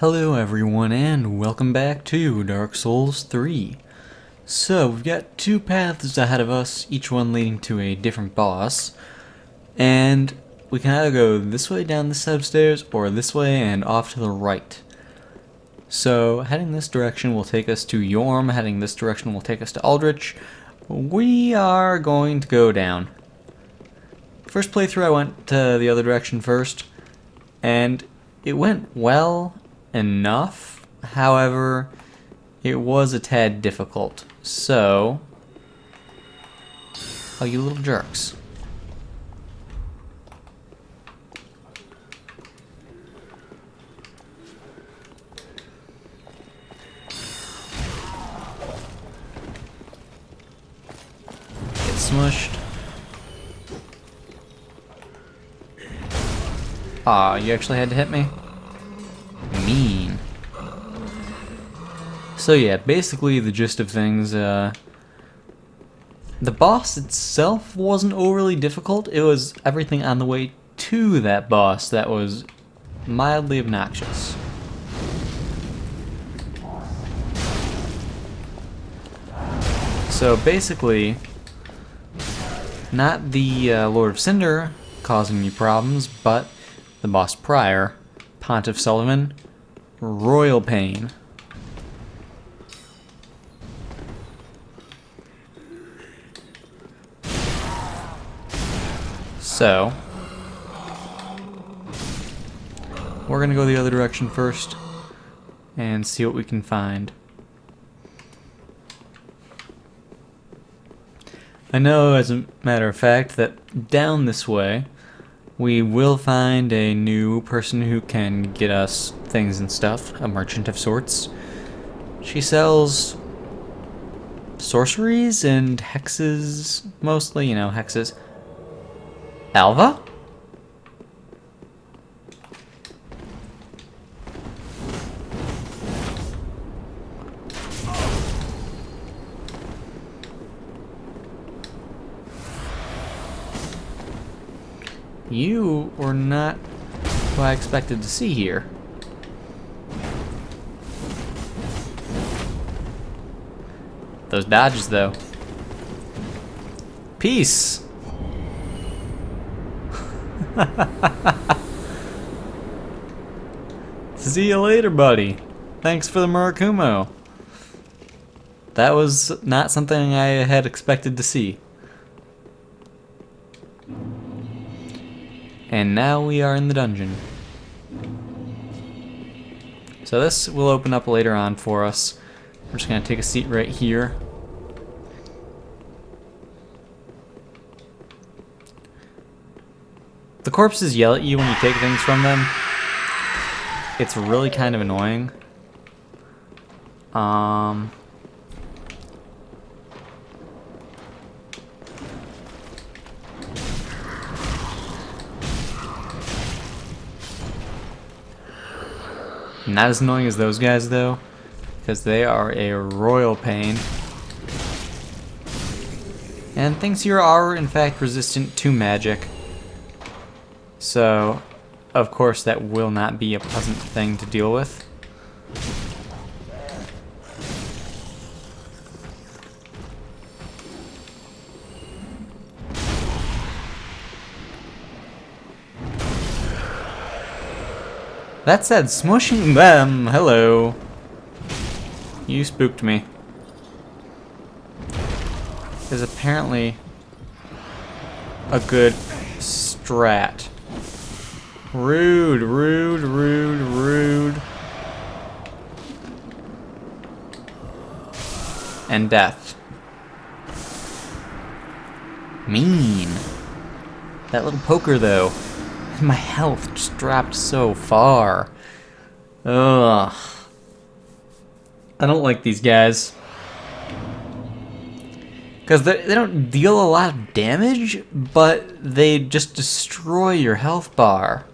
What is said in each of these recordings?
Hello everyone and welcome back to Dark Souls 3. So we've got two paths ahead of us, each one leading to a different boss. And we can either go this way down this set of stairs or this way and off to the right. So heading this direction will take us to Yorm, heading this direction will take us to Aldrich. We are going to go down. First playthrough I went to the other direction first, and it went well enough. However, it was a tad difficult. So, oh, you little jerks. Get smushed. Aw, you actually had to hit me? Mean. So yeah, basically the gist of things, the boss itself wasn't overly difficult. It was everything on the way to that boss that was mildly obnoxious. So basically, not the Lord of Cinder causing me problems, but the boss prior, Pontiff Sullivan, royal pain. So, we're gonna go the other direction first and see what we can find. I know, as a matter of fact, that down this way we will find a new person who can get us things and stuff, a merchant of sorts. She sells sorceries and hexes, mostly, you know, hexes. Alva? You were not who I expected to see here. Those dodges, though. Peace! See you later, buddy. Thanks for the Murakumo. That was not something I had expected to see. And now we are in the dungeon. So this will open up later on for us. We're just going to take a seat right here. The corpses yell at you when you take things from them. It's really kind of annoying. Not as annoying as those guys, though, because they are a royal pain. And things here are, in fact, resistant to magic. So, of course, that will not be a pleasant thing to deal with. That said, smushing them, hello. You spooked me. Is apparently a good strat. Rude, rude, rude, rude. And death. Mean. That little poker, though. My health just dropped so far. Ugh. I don't like these guys. Because they don't deal a lot of damage, but they just destroy your health bar.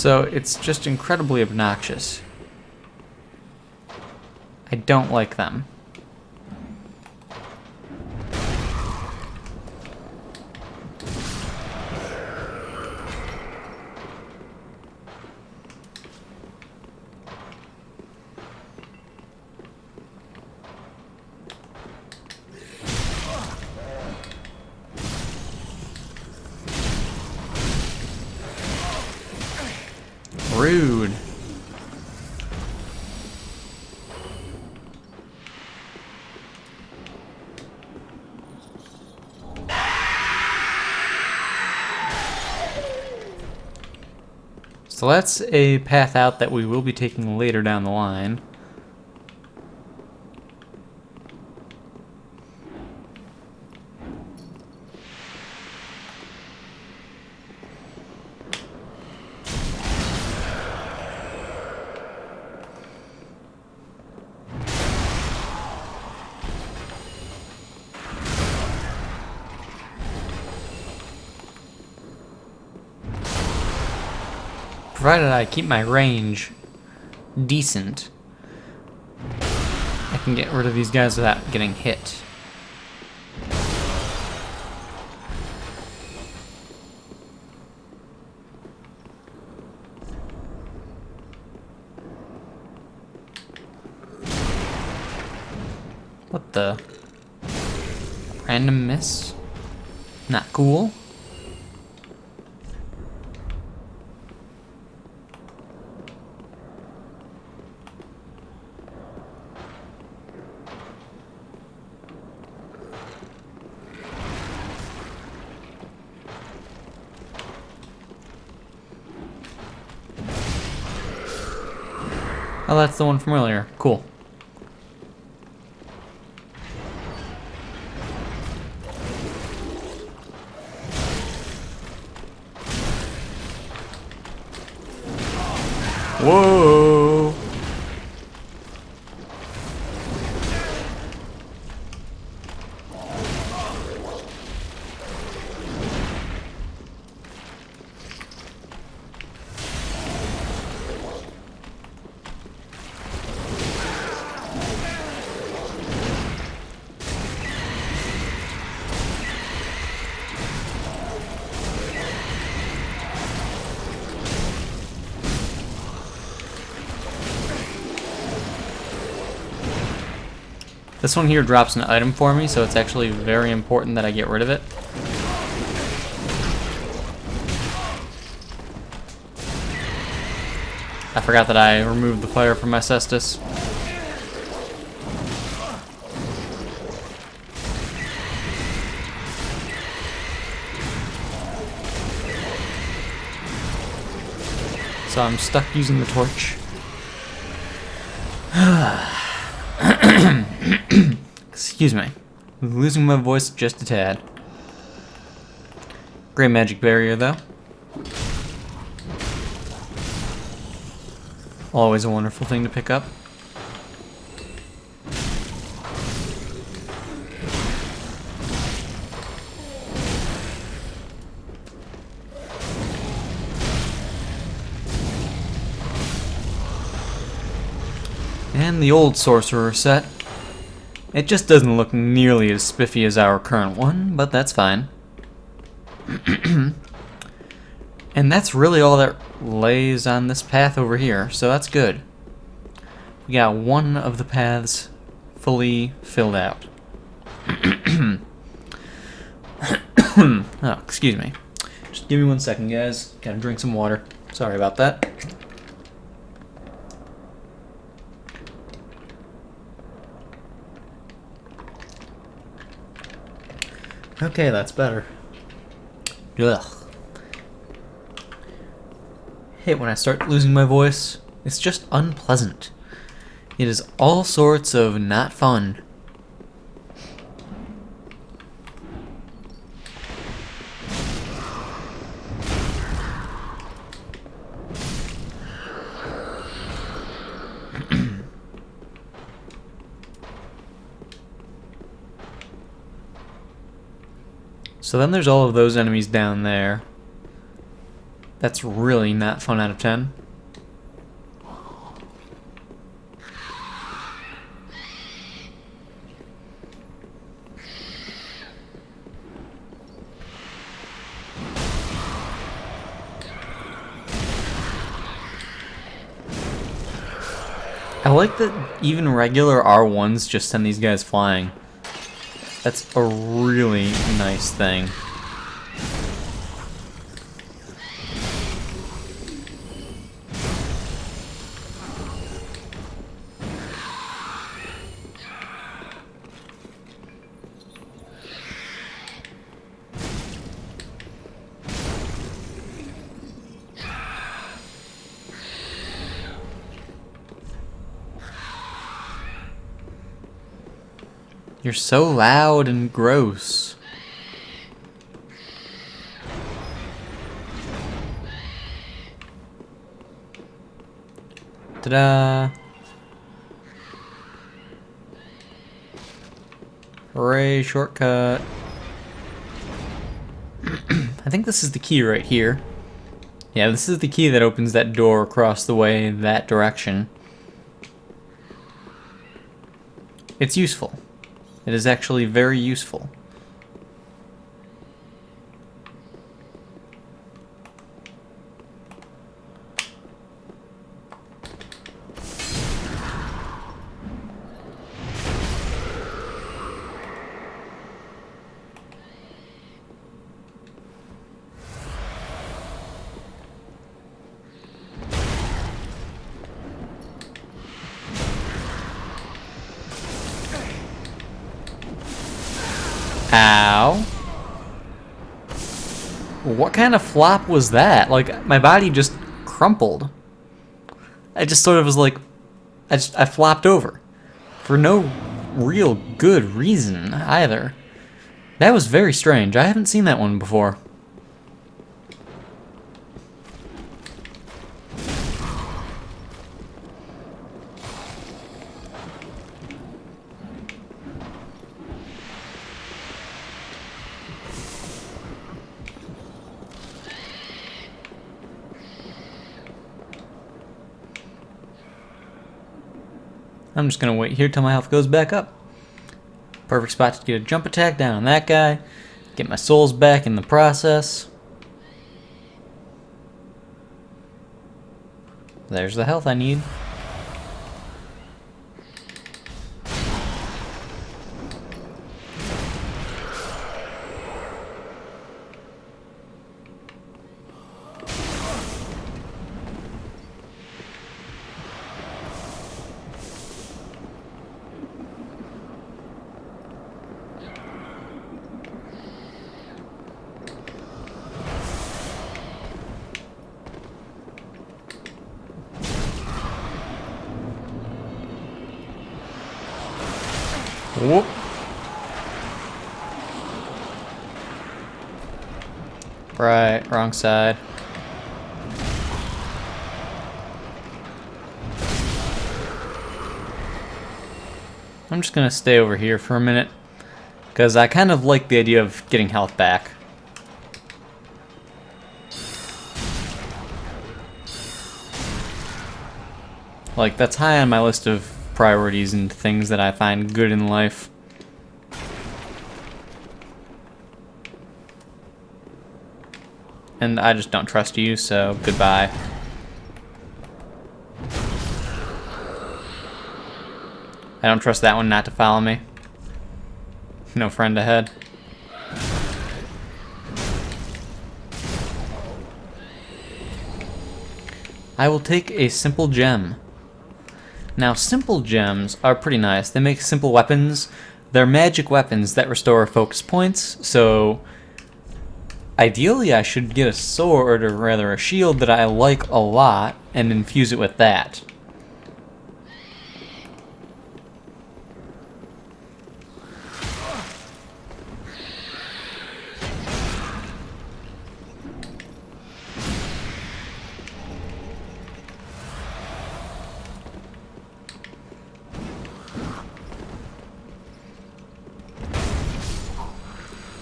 So it's just incredibly obnoxious. I don't like them. Rude. So that's a path out that we will be taking later down the line. Provided I keep my range decent, I can get rid of these guys without getting hit. What the? Random miss? Not cool. Oh, that's the one from earlier. Cool. Whoa! This one here drops an item for me, so it's actually very important that I get rid of it. I forgot that I removed the fire from my Estus. So I'm stuck using the torch. Excuse me. Losing my voice just a tad. Great magic barrier, though. Always a wonderful thing to pick up. And the old sorcerer set. It just doesn't look nearly as spiffy as our current one, but that's fine. And that's really all that lays on this path over here, so that's good. We got one of the paths fully filled out. Oh, excuse me. Just give me 1 second, guys. Gotta drink some water. Sorry about that. Okay, that's better. Ugh. Hate when I start losing my voice. It's just unpleasant. It is all sorts of not fun. So then there's all of those enemies down there. That's really not fun out of 10. I like that even regular R1s just send these guys flying. That's a really nice thing. You're so loud and gross. Ta-da! Hooray, shortcut. I think this is the key right here. Yeah, this is the key that opens that door across the way that direction. It's useful. It is actually very useful. Ow. What kind of flop was that? Like, my body just crumpled. I just sort of was like, I flopped over. For no real good reason, either. That was very strange. I haven't seen that one before. I'm just gonna wait here till my health goes back up. Perfect spot to get a jump attack down on that guy. Get my souls back in the process. There's the health I need. Whoop. Right, wrong side. I'm just gonna stay over here for a minute, because I kind of like the idea of getting health back. Like, that's high on my list of priorities and things that I find good in life. And I just don't trust you, so goodbye. I don't trust that one not to follow me. No friend ahead. I will take a simple gem. Now, simple gems are pretty nice. They make simple weapons. They're magic weapons that restore focus points, so ideally I should get a sword, or rather a shield that I like a lot, and infuse it with that.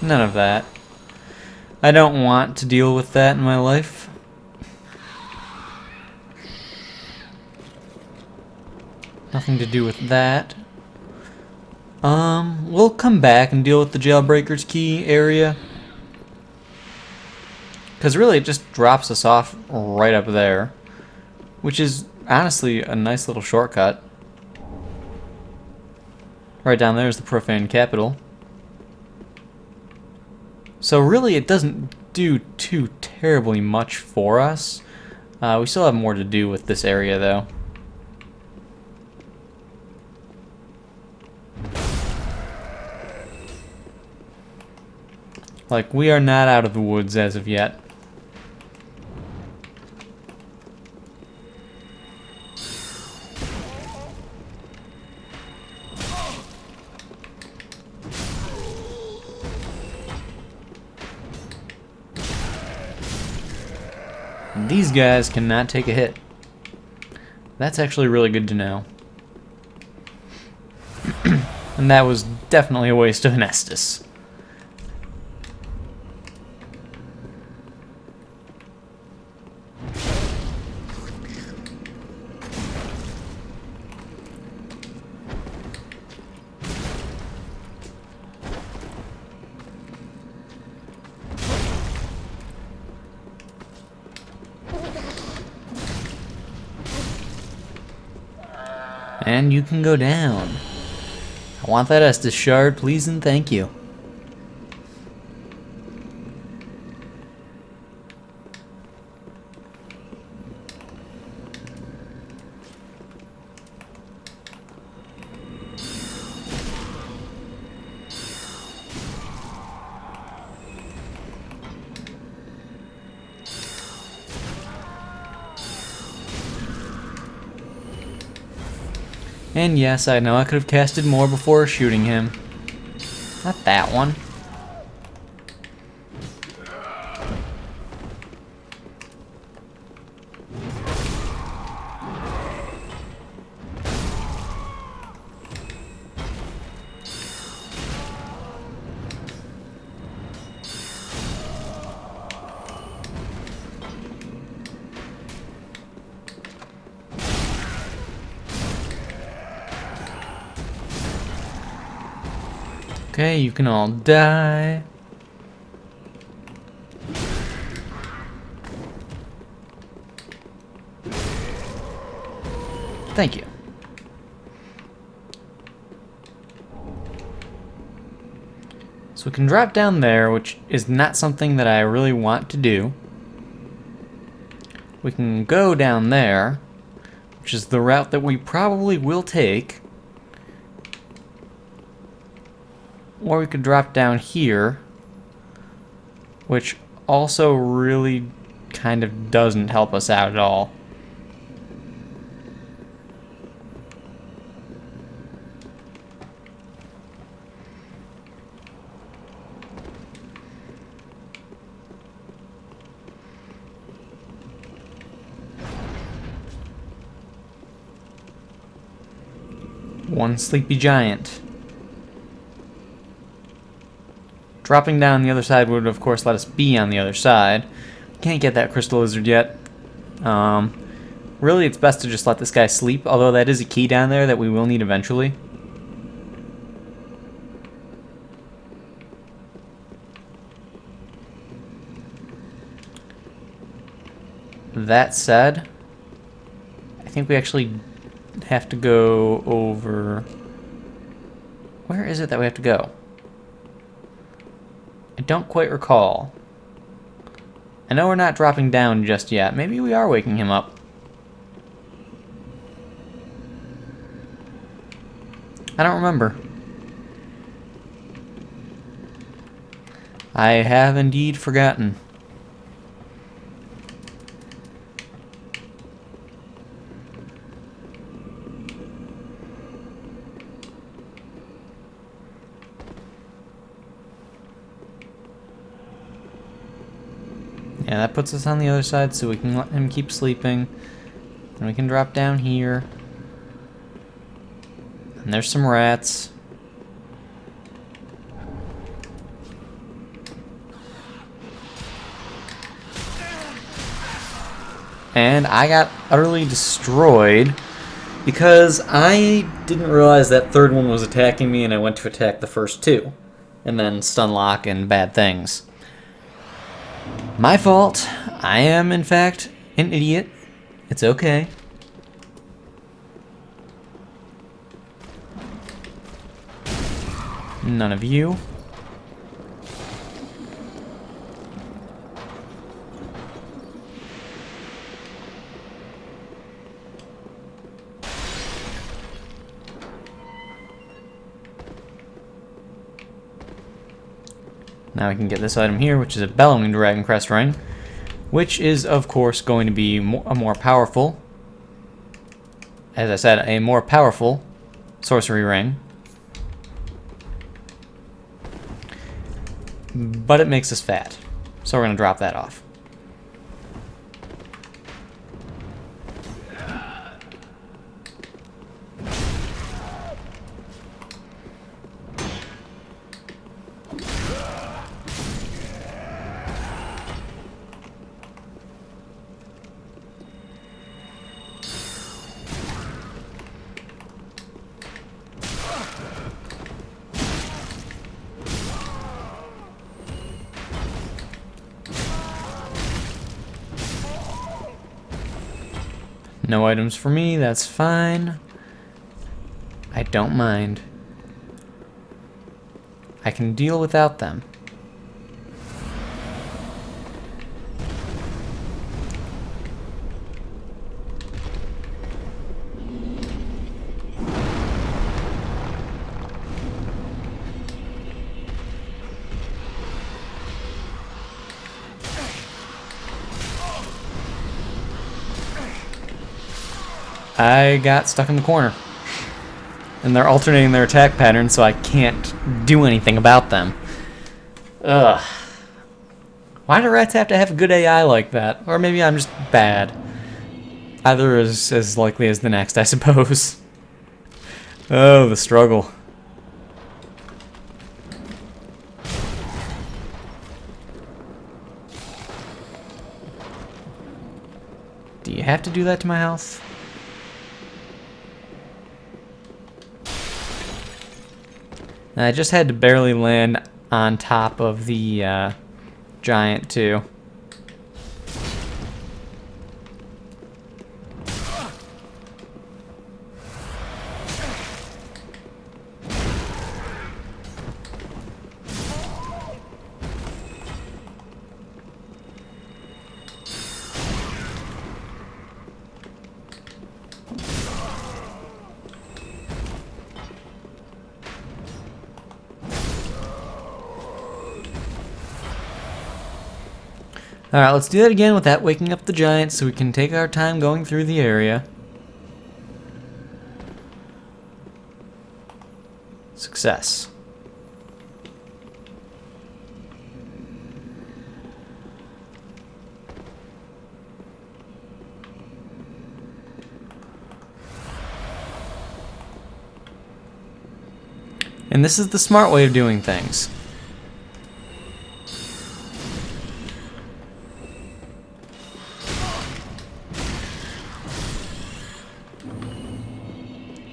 None of that. I don't want to deal with that in my life. Nothing to do with that. We'll come back and deal with the Jailbreaker's Key area. Because really it just drops us off right up there. Which is honestly a nice little shortcut. Right down there is the Profane Capital. So really it doesn't do too terribly much for us. We still have more to do with this area though. Like, we are not out of the woods as of yet. And these guys cannot take a hit. That's actually really good to know. And that was definitely a waste of an Estus. And you can go down. I want that Estus shard, please and thank you. And yes, I know I could have casted more before shooting him. Not that one. Okay, you can all die. Thank you. So we can drop down there, which is not something that I really want to do. We can go down there, which is the route that we probably will take. Or we could drop down here, which also really kind of doesn't help us out at all. One sleepy giant. Dropping down the other side would, of course, let us be on the other side. Can't get that crystal lizard yet. Really, it's best to just let this guy sleep, although that is a key down there that we will need eventually. That said, I think we actually have to go over... Where is it that we have to go? I don't quite recall. I know we're not dropping down just yet. Maybe we are waking him up. I don't remember. I have indeed forgotten. Yeah, that puts us on the other side so we can let him keep sleeping. And we can drop down here. And there's some rats. And I got utterly destroyed Because I didn't realize that third one was attacking me, and I went to attack the first two. And then stun lock and bad things. My fault. I am, in fact, an idiot. It's okay. None of you. Now we can get this item here, which is a Bellowing Dragon Crest Ring, which is, of course, going to be a more powerful, as I said, a more powerful sorcery ring. But it makes us fat, so we're going to drop that off. No items for me, that's fine. I don't mind. I can deal without them. I got stuck in the corner. And they're alternating their attack pattern, so I can't do anything about them. Ugh. Why do rats have to have a good AI like that? Or maybe I'm just bad. Either is as likely as the next, I suppose. Oh, the struggle. Do you have to do that to my health? I just had to barely land on top of the giant, too. Alright, let's do that again without waking up the giant so we can take our time going through the area. Success. And this is the smart way of doing things.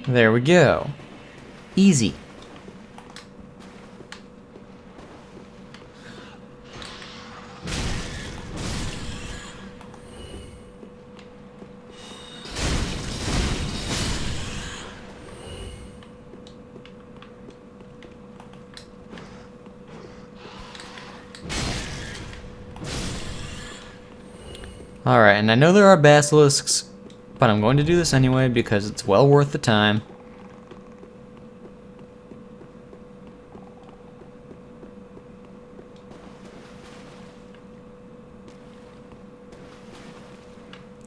There we go. Easy. Alright, and I know there are basilisks, but I'm going to do this anyway because it's well worth the time.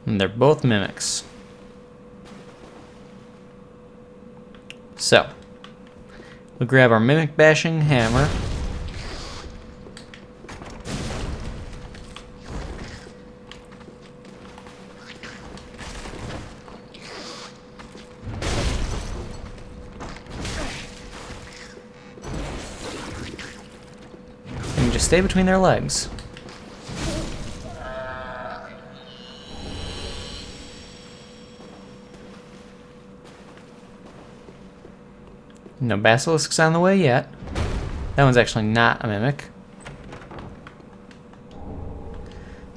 And they're both mimics. So, we'll grab our mimic bashing hammer. And just stay between their legs. No basilisks on the way yet. That one's actually not a mimic.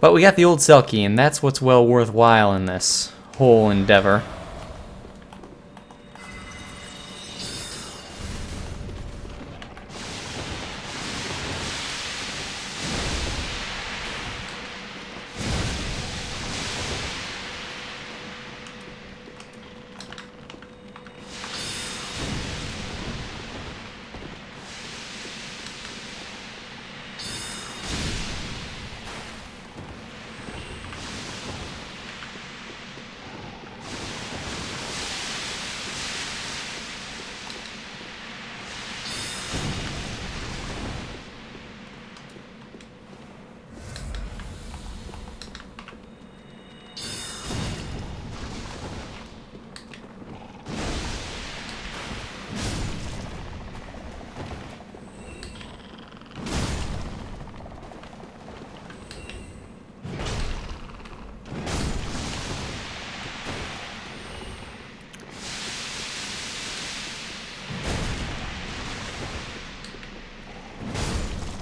But we got the old Selkie, and that's what's well worthwhile in this whole endeavor.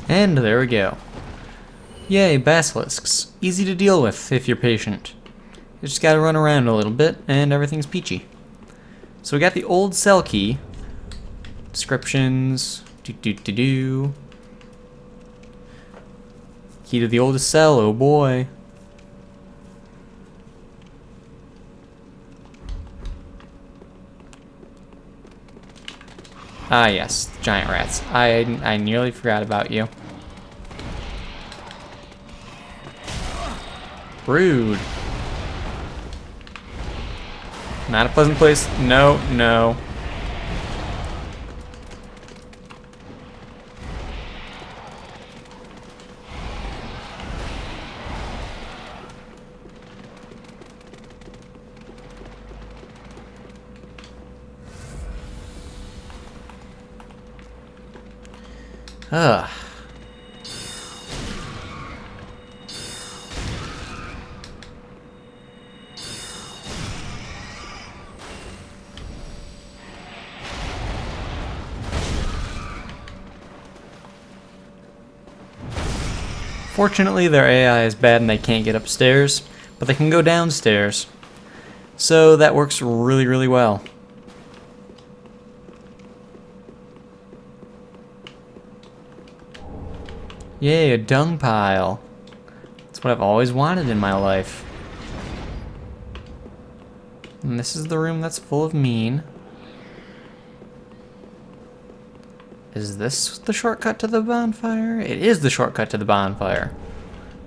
And there we go. Yay, basilisks. Easy to deal with if you're patient. You just gotta run around a little bit and everything's peachy. So we got the old Selkie. Descriptions. Key to the oldest cell, oh boy. Ah yes, giant rats. I nearly forgot about you. Rude. Not a pleasant place. No, no. Ugh. Fortunately, their AI is bad and they can't get upstairs, but they can go downstairs. So that works really, really well. Yay, a dung pile. That's what I've always wanted in my life. And this is the room that's full of mean. Is this the shortcut to the bonfire? It is the shortcut to the bonfire.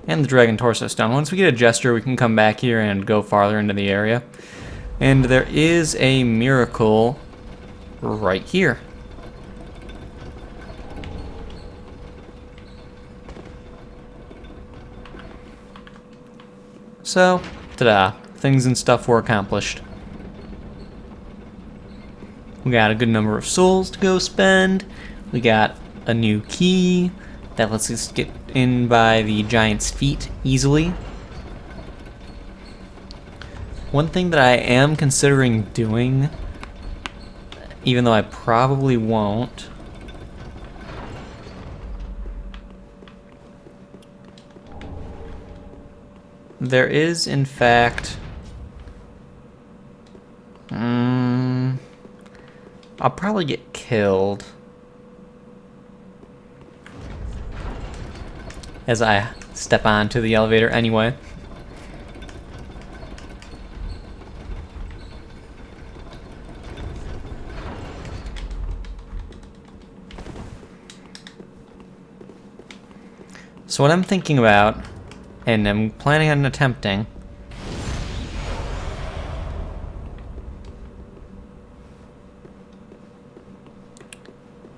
And the dragon torso stone. Once we get a gesture, we can come back here and go farther into the area. And there is a miracle right here. So, ta-da. Things and stuff were accomplished. We got a good number of souls to go spend. We got a new key that lets us get in by the giant's feet easily. One thing that I am considering doing, even though I probably won't, there is, in fact, I'll probably get killed as I step onto the elevator anyway. So what I'm thinking about, and I'm planning on attempting,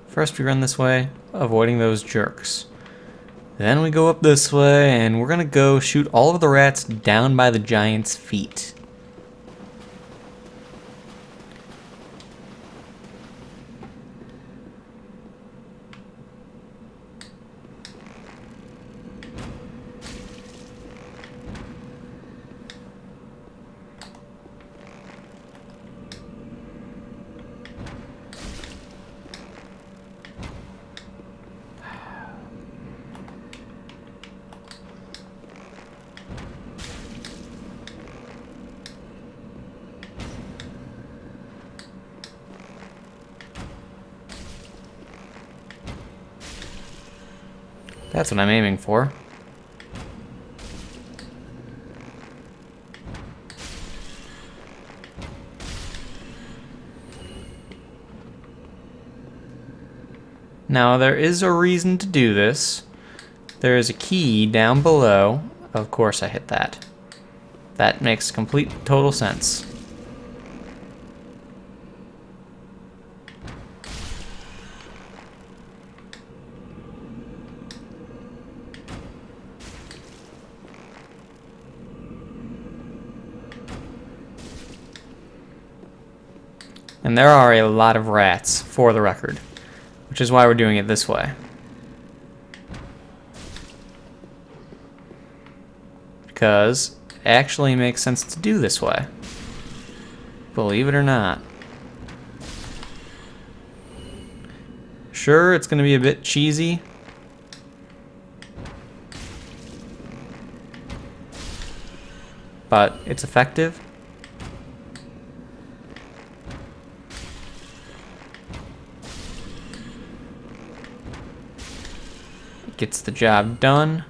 first we run this way, avoiding those jerks. Then we go up this way, and we're gonna go shoot all of the rats down by the giant's feet. That's what I'm aiming for. Now, there is a reason to do this. There is a key down below. Of course I hit that. That makes complete, total sense. And there are a lot of rats, for the record, which is why we're doing it this way. Because it actually makes sense to do this way. Believe it or not. Sure, it's going to be a bit cheesy. But it's effective. It gets the job done.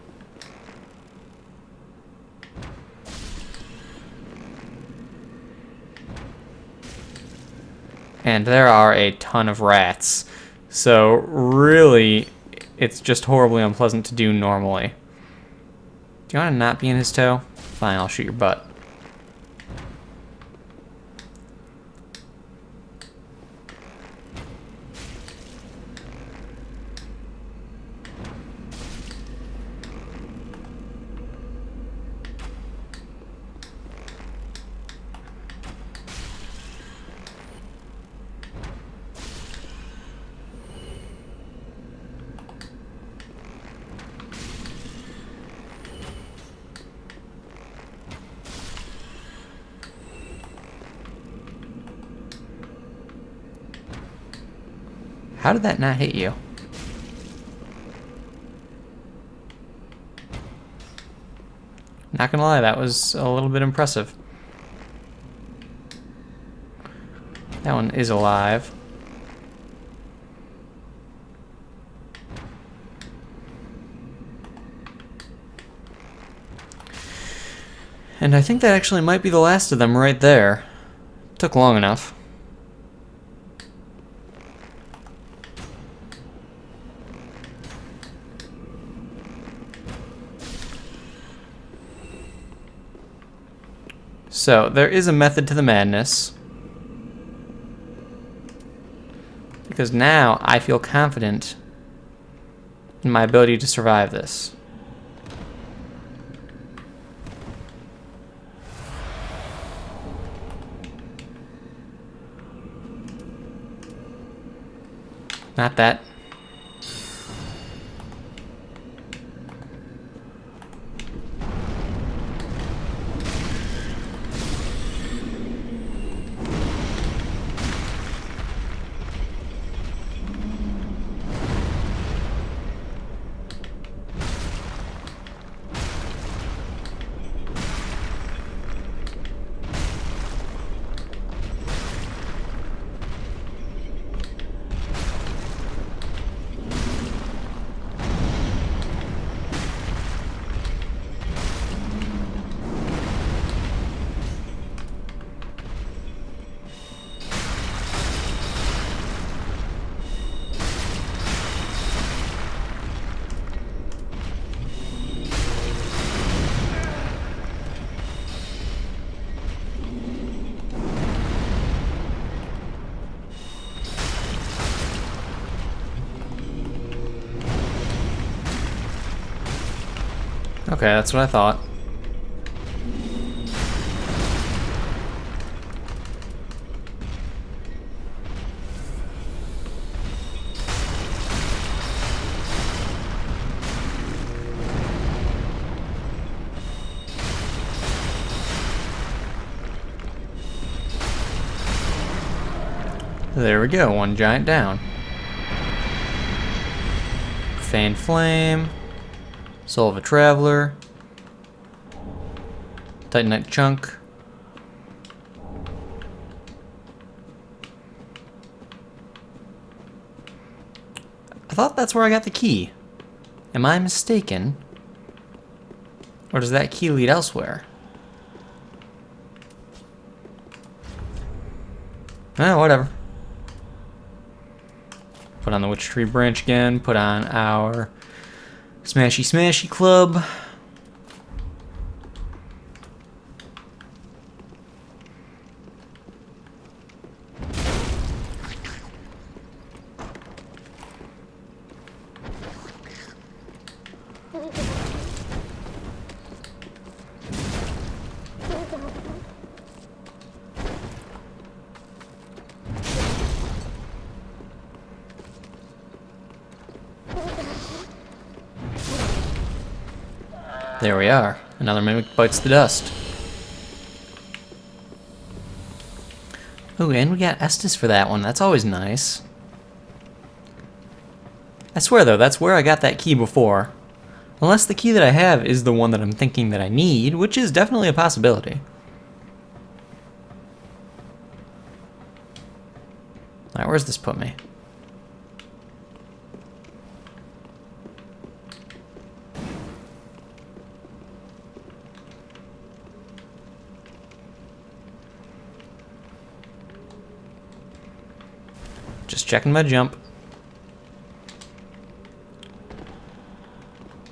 And there are a ton of rats. So really, it's just horribly unpleasant to do normally. Do you want to not be in his toe? Fine, I'll shoot your butt. How did that not hit you? Not gonna lie, that was a little bit impressive. That one is alive. And I think that actually might be the last of them right there. Took long enough. So, there is a method to the madness. Because now I feel confident in my ability to survive this. Not that. Okay, that's what I thought. There we go, one giant down. Feigned Flame. Soul of a Traveler. Titanite Chunk. I thought that's where I got the key. Am I mistaken? Or does that key lead elsewhere? Whatever. Put on the witch tree branch again. Put on our smashy smashy club. There we are. Another mimic bites the dust. Ooh, and we got Estus for that one. That's always nice. I swear, though, that's where I got that key before. Unless the key that I have is the one that I'm thinking that I need, which is definitely a possibility. Alright, where's this put me? Just checking my jump.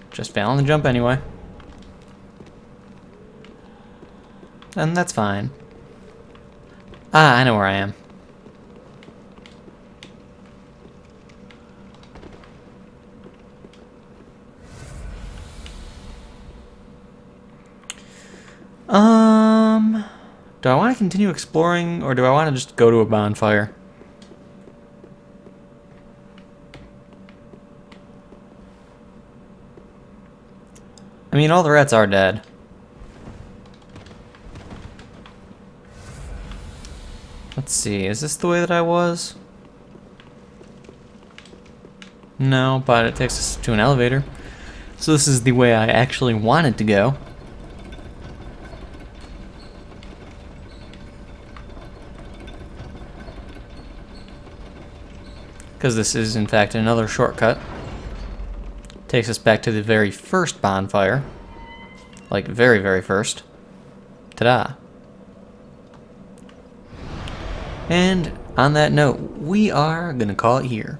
Just failing the jump anyway. And that's fine. Ah, I know where I am. Do I want to continue exploring, or do I want to just go to a bonfire? I mean, all the rats are dead. Let's see, is this the way that I was? No, but it takes us to an elevator. So this is the way I actually wanted to go. Because this is, in fact, another shortcut. Takes us back to the very first bonfire. Like, very, very first. Ta-da. And on that note, we are going to call it here.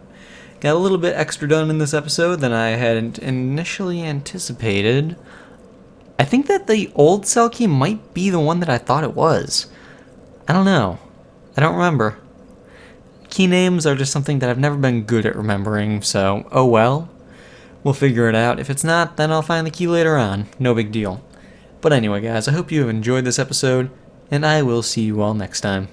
Got a little bit extra done in this episode than I had initially anticipated. I think that the old cell key might be the one that I thought it was. I don't know. I don't remember. Key names are just something that I've never been good at remembering, so oh well. We'll figure it out. If it's not, then I'll find the key later on. No big deal. But anyway, guys, I hope you have enjoyed this episode, and I will see you all next time.